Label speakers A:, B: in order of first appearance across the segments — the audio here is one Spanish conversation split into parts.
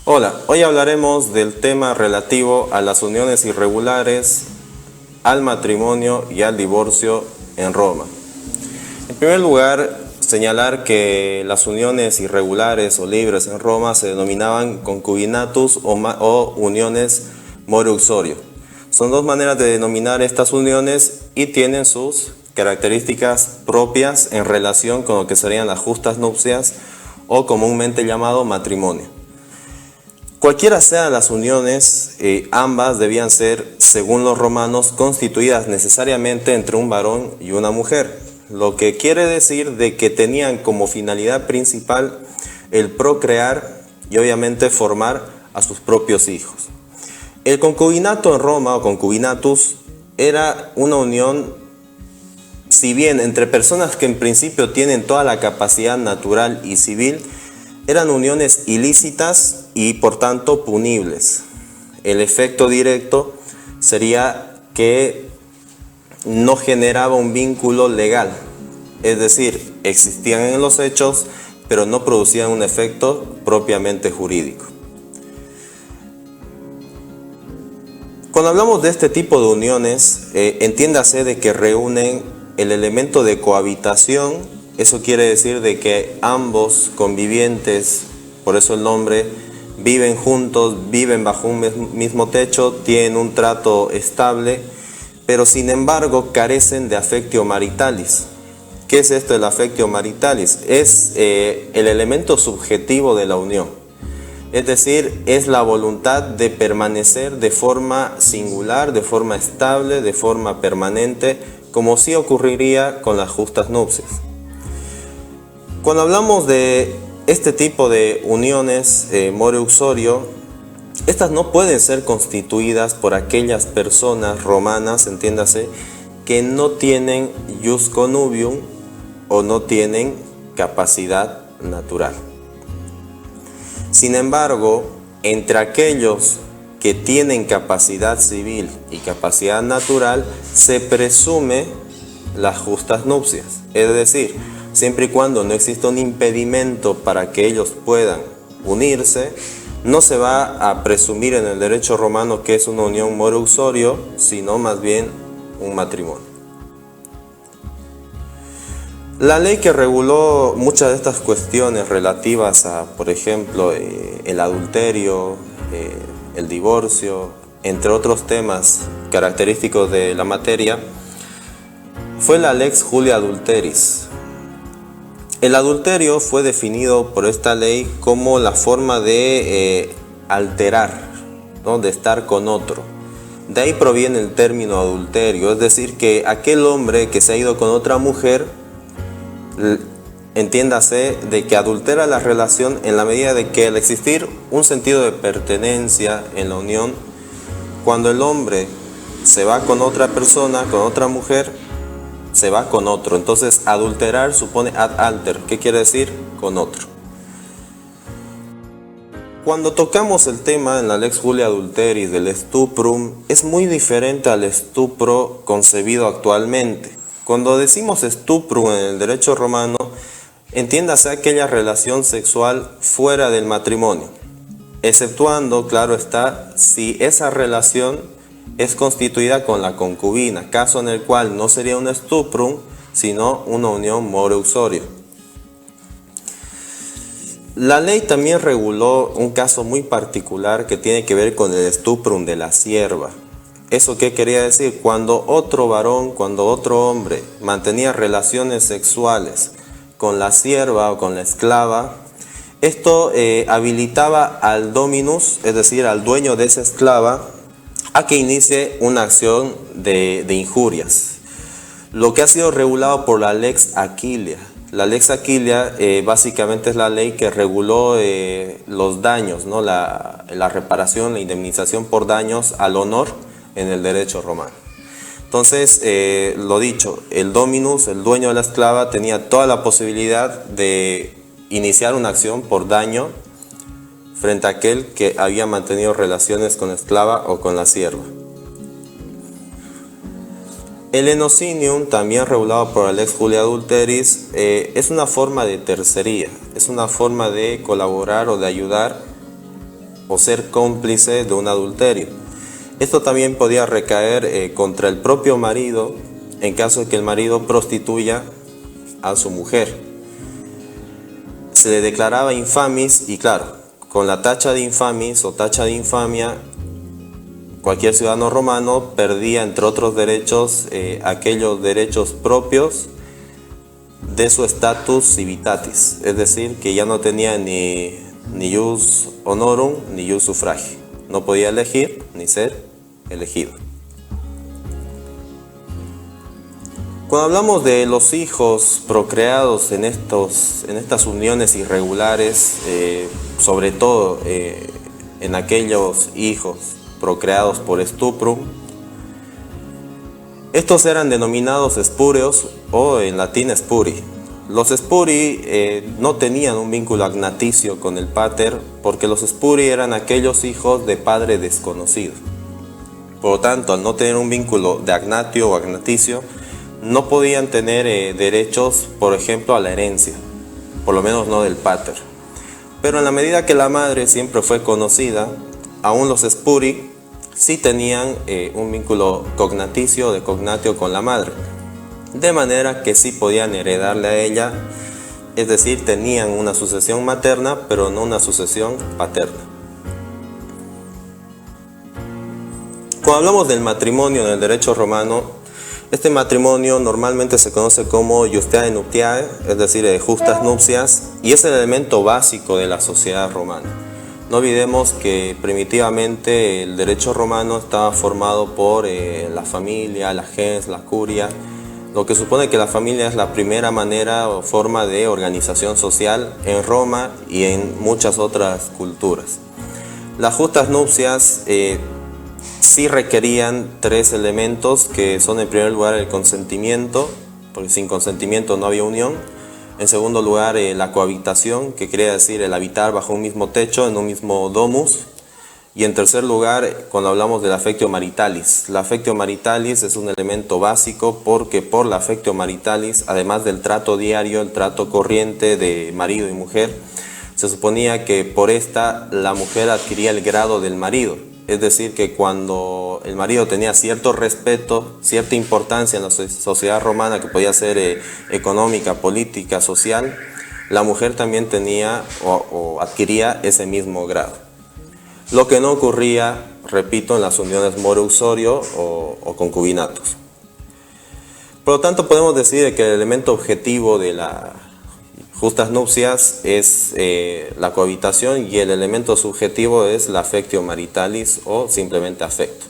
A: Hola, hoy hablaremos del tema relativo a las uniones irregulares, al matrimonio y al divorcio en Roma. En primer lugar, señalar que las uniones irregulares o libres en Roma se denominaban concubinatus o uniones more uxorio. Son dos maneras de denominar estas uniones y tienen sus características propias en relación con lo que serían las justas nupcias o comúnmente llamado matrimonio. Cualquiera sean las uniones, ambas debían ser, según los romanos, constituidas necesariamente entre un varón y una mujer, lo que quiere decir de que tenían como finalidad principal el procrear y obviamente formar a sus propios hijos. El concubinato en Roma o concubinatus era una unión, si bien entre personas que en principio tienen toda la capacidad natural y civil, eran uniones ilícitas y por tanto punibles. El efecto directo sería que no generaba un vínculo legal, es decir, existían en los hechos, pero no producían un efecto propiamente jurídico. Cuando hablamos de este tipo de uniones, entiéndase de que reúnen el elemento de cohabitación. Eso quiere decir de que ambos convivientes, por eso el nombre, viven juntos, viven bajo un mismo techo, tienen un trato estable, pero sin embargo carecen de affectio maritalis. ¿Qué es esto del affectio maritalis? Es el elemento subjetivo de la unión. Es decir, es la voluntad de permanecer de forma singular, de forma estable, de forma permanente, como sí ocurriría con las justas nupcias. Cuando hablamos de este tipo de uniones more uxorio, estas no pueden ser constituidas por aquellas personas romanas, entiéndase, que no tienen ius connubium o no tienen capacidad natural. Sin embargo, entre aquellos que tienen capacidad civil y capacidad natural, se presume las justas nupcias, es decir, siempre y cuando no exista un impedimento para que ellos puedan unirse, no se va a presumir en el derecho romano que es una unión more uxorio, sino más bien un matrimonio. La ley que reguló muchas de estas cuestiones relativas a, por ejemplo, el adulterio, el divorcio, entre otros temas característicos de la materia, fue la Lex Julia Adulteris. El adulterio fue definido por esta ley como la forma de alterar, ¿no? De estar con otro. De ahí proviene el término adulterio, es decir, que aquel hombre que se ha ido con otra mujer, entiéndase de que adultera la relación en la medida de que al existir un sentido de pertenencia en la unión, cuando el hombre se va con otra persona, con otra mujer, se va con otro. Entonces adulterar supone ad alter. ¿Qué quiere decir? Con otro. Cuando tocamos el tema en la Lex Julia Adulteris del stuprum, es muy diferente al estupro concebido actualmente. Cuando decimos stuprum en el derecho romano, entiéndase aquella relación sexual fuera del matrimonio, exceptuando, claro está, si esa relación es constituida con la concubina, caso en el cual no sería un stuprum, sino una unión more uxorio. La ley también reguló un caso muy particular que tiene que ver con el stuprum de la sierva. ¿Eso qué quería decir? Cuando otro varón, cuando otro hombre mantenía relaciones sexuales con la sierva o con la esclava, esto habilitaba al dominus, es decir, al dueño de esa esclava, a que inicie una acción de injurias. Lo que ha sido regulado por la Lex Aquilia. La Lex Aquilia básicamente es la ley que reguló los daños, ¿no? La reparación, la indemnización por daños al honor en el derecho romano. Entonces, lo dicho, el dominus, el dueño de la esclava, tenía toda la posibilidad de iniciar una acción por daño frente a aquel que había mantenido relaciones con la esclava o con la sierva. El enocinium, también regulado por la Lex Julia Adulteris, es una forma de tercería, es una forma de colaborar o de ayudar o ser cómplice de un adulterio. Esto también podía recaer contra el propio marido en caso de que el marido prostituya a su mujer. Se le declaraba infamis y claro, con la tacha de infamis o tacha de infamia, cualquier ciudadano romano perdía, entre otros derechos, aquellos derechos propios de su status civitatis, es decir, que ya no tenía ni ius honorum ni ius suffragio, no podía elegir ni ser elegido. Cuando hablamos de los hijos procreados en estas uniones irregulares, sobre todo en aquellos hijos procreados por stuprum, estos eran denominados espúreos o en latín spuri. Los spuri no tenían un vínculo agnaticio con el pater porque los spuri eran aquellos hijos de padre desconocido. Por lo tanto, al no tener un vínculo de agnatio o agnaticio, no podían tener derechos, por ejemplo, a la herencia, por lo menos no del pater. Pero en la medida que la madre siempre fue conocida, aún los spuri sí tenían un vínculo cognaticio, de cognatio con la madre, de manera que sí podían heredarle a ella, es decir, tenían una sucesión materna, pero no una sucesión paterna. Cuando hablamos del matrimonio en el derecho romano, este matrimonio normalmente se conoce como iustiae nuptiae, es decir, justas nupcias, y es el elemento básico de la sociedad romana. No olvidemos que primitivamente el derecho romano estaba formado por la familia, la gens, la curia, lo que supone que la familia es la primera manera o forma de organización social en Roma y en muchas otras culturas. Las justas nupcias sí requerían tres elementos que son en primer lugar el consentimiento, porque sin consentimiento no había unión. En segundo lugar la cohabitación, que quería decir el habitar bajo un mismo techo, en un mismo domus. Y en tercer lugar, cuando hablamos del affectio maritalis. La affectio maritalis es un elemento básico porque por la affectio maritalis, además del trato diario, el trato corriente de marido y mujer, se suponía que por esta la mujer adquiría el grado del marido. Es decir, que cuando el marido tenía cierto respeto, cierta importancia en la sociedad romana, que podía ser económica, política, social, la mujer también tenía o adquiría ese mismo grado. Lo que no ocurría, repito, en las uniones moro-uxorio o concubinatos. Por lo tanto, podemos decir que el elemento objetivo de las justas nupcias es la cohabitación y el elemento subjetivo es la affectio maritalis o simplemente afecto.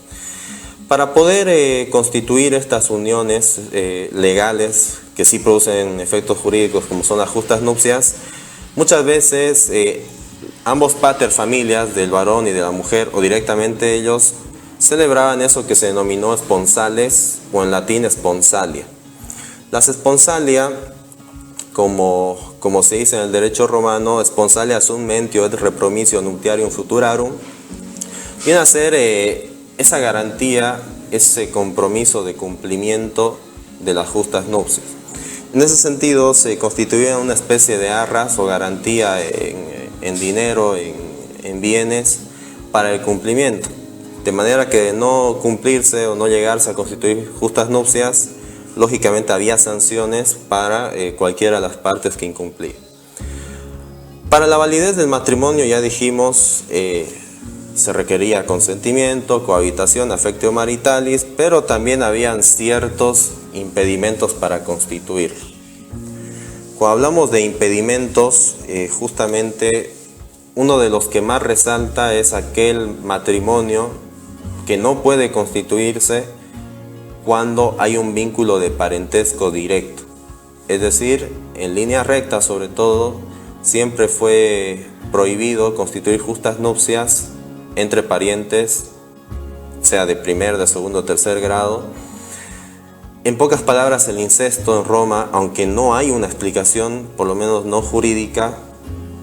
A: Para poder constituir estas uniones legales que sí producen efectos jurídicos como son las justas nupcias, muchas veces ambos pater familias del varón y de la mujer o directamente ellos celebraban eso que se denominó sponsales o en latín sponsalia. Las sponsalia, como se dice en el derecho romano, sponsalia sunt mentio et repromisio nuptiarium futurarum, viene a ser esa garantía, ese compromiso de cumplimiento de las justas nupcias. En ese sentido se constituía una especie de arras o garantía en dinero, en bienes para el cumplimiento, de manera que de no cumplirse o no llegarse a constituir justas nupcias, lógicamente había sanciones para cualquiera de las partes que incumplía. Para la validez del matrimonio, ya dijimos, se requería consentimiento, cohabitación, affectio maritalis, pero también habían ciertos impedimentos para constituirlo. Cuando hablamos de impedimentos, justamente uno de los que más resalta es aquel matrimonio que no puede constituirse cuando hay un vínculo de parentesco directo. Es decir, en línea recta sobre todo, siempre fue prohibido constituir justas nupcias entre parientes, sea de primer, de segundo o tercer grado. En pocas palabras, el incesto en Roma, aunque no hay una explicación, por lo menos no jurídica,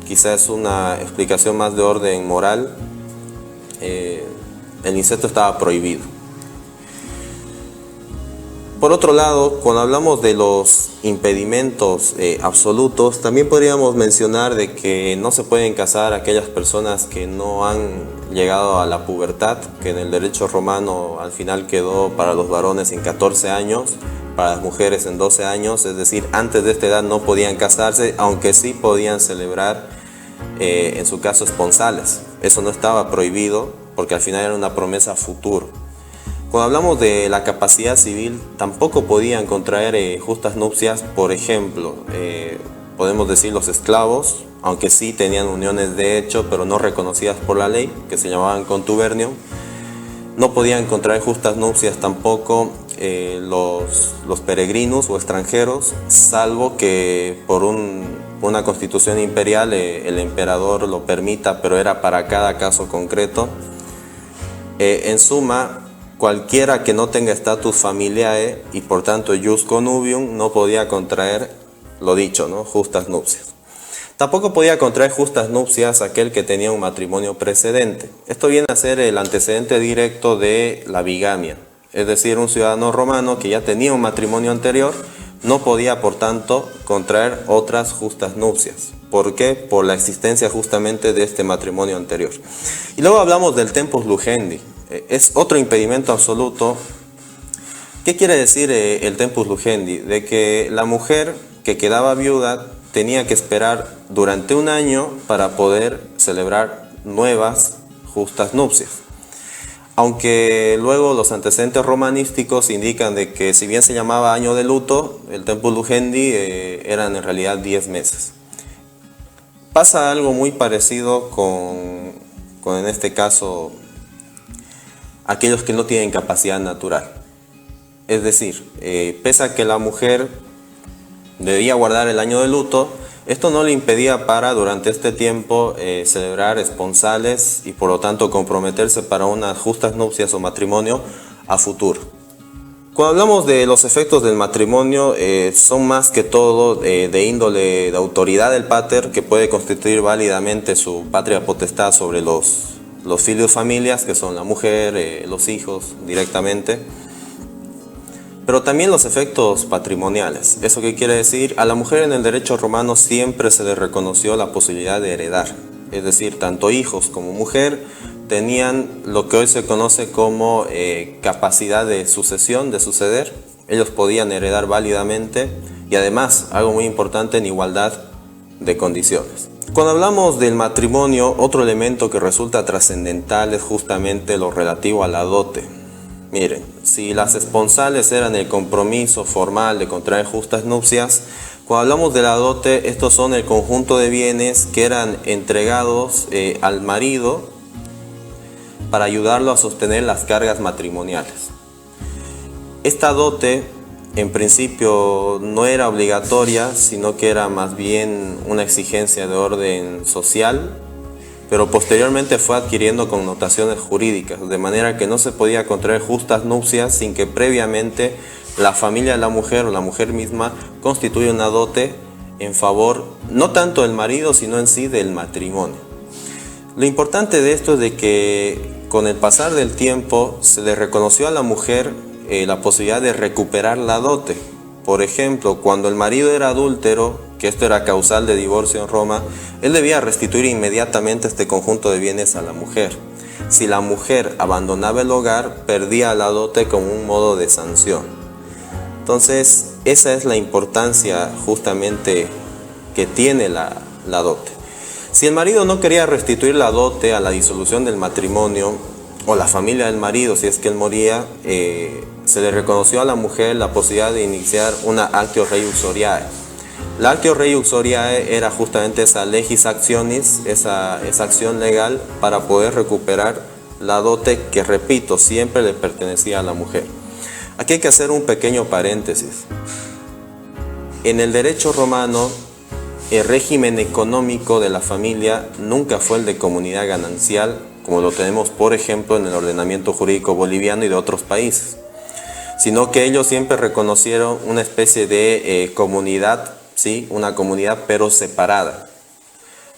A: quizás es una explicación más de orden moral, el incesto estaba prohibido. Por otro lado, cuando hablamos de los impedimentos absolutos, también podríamos mencionar de que no se pueden casar aquellas personas que no han llegado a la pubertad, que en el derecho romano al final quedó para los varones en 14 años, para las mujeres en 12 años, es decir, antes de esta edad no podían casarse, aunque sí podían celebrar en su caso esponsales. Eso no estaba prohibido porque al final era una promesa a futuro. Cuando hablamos de la capacidad civil, tampoco podían contraer justas nupcias, por ejemplo, podemos decir los esclavos, aunque sí tenían uniones de hecho, pero no reconocidas por la ley, que se llamaban contubernio. No podían contraer justas nupcias tampoco los peregrinos o extranjeros, salvo que por una constitución imperial el emperador lo permita, pero era para cada caso concreto. En suma, cualquiera que no tenga estatus familiae y por tanto jus connubium no podía contraer, lo dicho, ¿no?, justas nupcias. Tampoco podía contraer justas nupcias aquel que tenía un matrimonio precedente. Esto viene a ser el antecedente directo de la bigamia. Es decir, un ciudadano romano que ya tenía un matrimonio anterior no podía, por tanto, contraer otras justas nupcias. ¿Por qué? Por la existencia justamente de este matrimonio anterior. Y luego hablamos del tempus lugendi. Es otro impedimento absoluto. ¿Qué quiere decir el tempus lugendi? De que la mujer que quedaba viuda tenía que esperar durante un año para poder celebrar nuevas justas nupcias. Aunque luego los antecedentes romanísticos indican de que si bien se llamaba año de luto, el tempus lugendi eran en realidad 10 meses. Pasa algo muy parecido con en este caso aquellos que no tienen capacidad natural. Es decir, pese a que la mujer debía guardar el año de luto, esto no le impedía para durante este tiempo celebrar esponsales y por lo tanto comprometerse para unas justas nupcias o matrimonio a futuro. Cuando hablamos de los efectos del matrimonio, son más que todo de índole de autoridad del pater, que puede constituir válidamente su patria potestad sobre los filius familias, que son la mujer, los hijos directamente. Pero también los efectos patrimoniales. ¿Eso qué quiere decir? A la mujer en el derecho romano siempre se le reconoció la posibilidad de heredar. Es decir, tanto hijos como mujer tenían lo que hoy se conoce como capacidad de sucesión, de suceder. Ellos podían heredar válidamente y además, algo muy importante, en igualdad de condiciones. Cuando hablamos del matrimonio, otro elemento que resulta trascendental es justamente lo relativo a la dote. Miren, si las esponsales eran el compromiso formal de contraer justas nupcias, cuando hablamos de la dote, estos son el conjunto de bienes que eran entregados al marido para ayudarlo a sostener las cargas matrimoniales. Esta dote, en principio, no era obligatoria, sino que era más bien una exigencia de orden social, pero posteriormente fue adquiriendo connotaciones jurídicas, de manera que no se podía contraer justas nupcias sin que previamente la familia de la mujer o la mujer misma constituya una dote en favor no tanto del marido, sino en sí del matrimonio. Lo importante de esto es de que con el pasar del tiempo se le reconoció a la mujer la posibilidad de recuperar la dote. Por ejemplo, cuando el marido era adúltero, que esto era causal de divorcio en Roma, él debía restituir inmediatamente este conjunto de bienes a la mujer. Si la mujer abandonaba el hogar, perdía la dote como un modo de sanción. Entonces, esa es la importancia justamente que tiene la dote. Si el marido no quería restituir la dote a la disolución del matrimonio, o la familia del marido, si es que él moría, se le reconoció a la mujer la posibilidad de iniciar una actio rei uxoriae. La actio rei uxoriae era justamente esa legis actionis, esa acción legal para poder recuperar la dote que, repito, siempre le pertenecía a la mujer. Aquí hay que hacer un pequeño paréntesis. En el derecho romano, el régimen económico de la familia nunca fue el de comunidad ganancial, como lo tenemos, por ejemplo, en el ordenamiento jurídico boliviano y de otros países, sino que ellos siempre reconocieron una especie de comunidad, ¿sí? Una comunidad pero separada,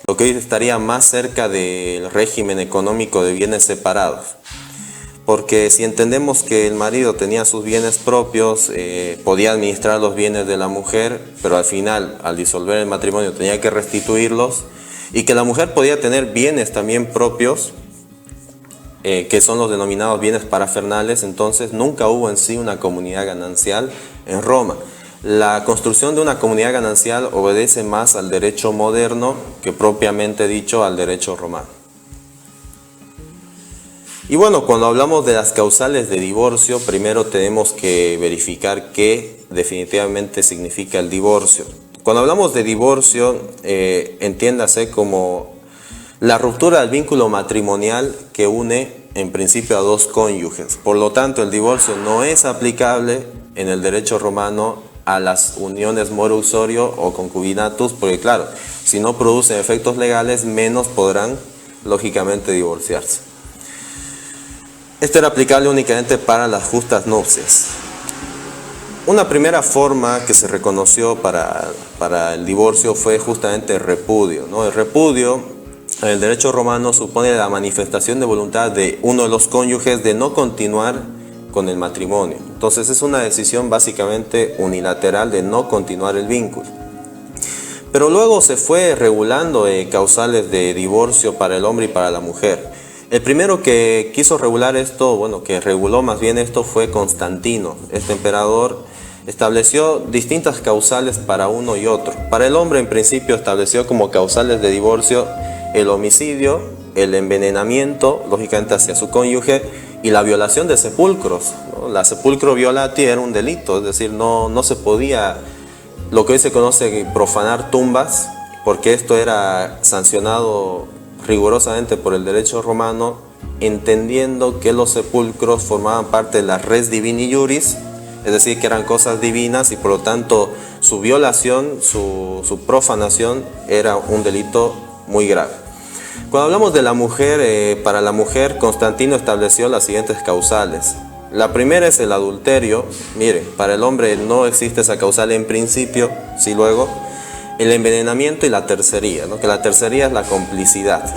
A: lo que hoy estaría más cerca del régimen económico de bienes separados. porque si entendemos que el marido tenía sus bienes propios, podía administrar los bienes de la mujer, pero al final, al disolver el matrimonio, tenía que restituirlos, y que la mujer podía tener bienes también propios, que son los denominados bienes parafernales, entonces nunca hubo en sí una comunidad ganancial en Roma. La construcción de una comunidad ganancial obedece más al derecho moderno que propiamente dicho al derecho romano. Y bueno, cuando hablamos de las causales de divorcio, primero tenemos que verificar qué definitivamente significa el divorcio. Cuando hablamos de divorcio, entiéndase como la ruptura del vínculo matrimonial que une en principio a dos cónyuges. Por lo tanto, el divorcio no es aplicable en el derecho romano a las uniones moro usurio o concubinatus, porque claro, si no producen efectos legales, menos podrán lógicamente divorciarse. Esto era aplicable únicamente para las justas nupcias. Una primera forma que se reconoció para el divorcio fue justamente el repudio, ¿no? El repudio en el derecho romano supone la manifestación de voluntad de uno de los cónyuges de no continuar con el matrimonio. Entonces es una decisión básicamente unilateral de no continuar el vínculo. Pero luego se fue regulando causales de divorcio para el hombre y para la mujer. El primero que quiso regular esto, bueno, que reguló más bien esto fue Constantino. Este emperador estableció distintas causales para uno y otro. Para el hombre en principio estableció como causales de divorcio el homicidio, el envenenamiento, lógicamente hacia su cónyuge, y la violación de sepulcros, ¿no? La sepulcro violati era un delito, es decir, no se podía, lo que hoy se conoce, profanar tumbas, porque esto era sancionado rigurosamente por el derecho romano, entendiendo que los sepulcros formaban parte de la res divini iuris, es decir, que eran cosas divinas y por lo tanto su violación, su profanación era un delito muy grave. Cuando hablamos de la mujer, para la mujer Constantino estableció las siguientes causales. La primera es el adulterio. Mire, para el hombre no existe esa causal en principio, sí luego. El envenenamiento y la tercería, ¿no? Que la tercería es la complicidad.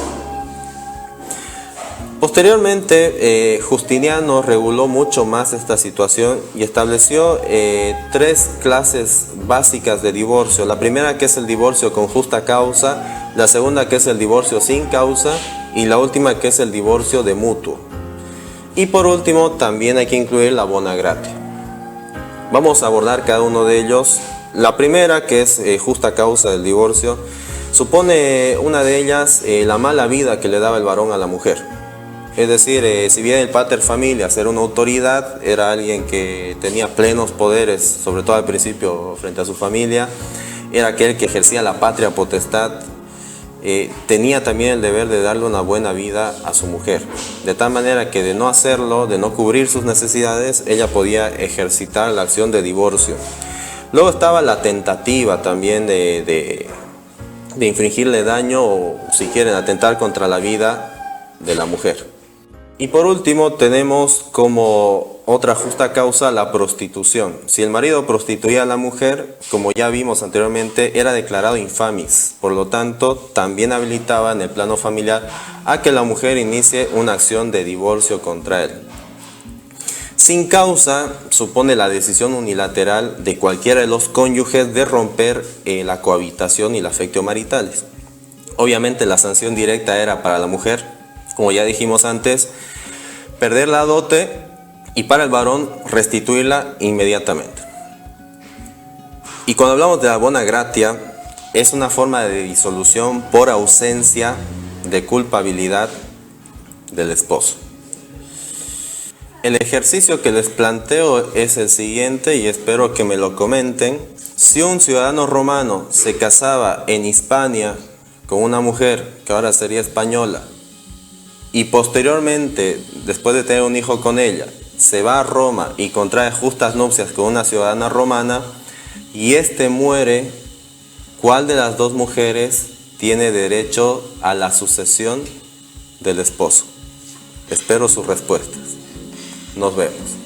A: Posteriormente, Justiniano reguló mucho más esta situación y estableció tres clases básicas de divorcio. La primera, que es el divorcio con justa causa, la segunda, que es el divorcio sin causa, y la última, que es el divorcio de mutuo. Y por último, también hay que incluir la bona gratia. Vamos a abordar cada uno de ellos. La primera, que es justa causa del divorcio, supone una de ellas la mala vida que le daba el varón a la mujer. Es decir, si bien el pater familias era una autoridad, era alguien que tenía plenos poderes, sobre todo al principio frente a su familia, era aquel que ejercía la patria potestad, tenía también el deber de darle una buena vida a su mujer. De tal manera que de no hacerlo, de no cubrir sus necesidades, ella podía ejercitar la acción de divorcio. Luego estaba la tentativa también de infligirle daño o, si quieren, atentar contra la vida de la mujer. Y por último tenemos como otra justa causa la prostitución. Si el marido prostituía a la mujer, como ya vimos anteriormente, era declarado infamis. Por lo tanto, también habilitaba en el plano familiar a que la mujer inicie una acción de divorcio contra él. Sin causa supone la decisión unilateral de cualquiera de los cónyuges de romper la cohabitación y la afectio maritales. Obviamente la sanción directa era para la mujer, como ya dijimos antes, perder la dote, y para el varón restituirla inmediatamente. Y cuando hablamos de la bona gratia, es una forma de disolución por ausencia de culpabilidad del esposo. El ejercicio que les planteo es el siguiente y espero que me lo comenten. Si un ciudadano romano se casaba en Hispania con una mujer que ahora sería española y posteriormente, después de tener un hijo con ella, se va a Roma y contrae justas nupcias con una ciudadana romana y éste muere, ¿cuál de las dos mujeres tiene derecho a la sucesión del esposo? Espero sus respuestas. Nos vemos.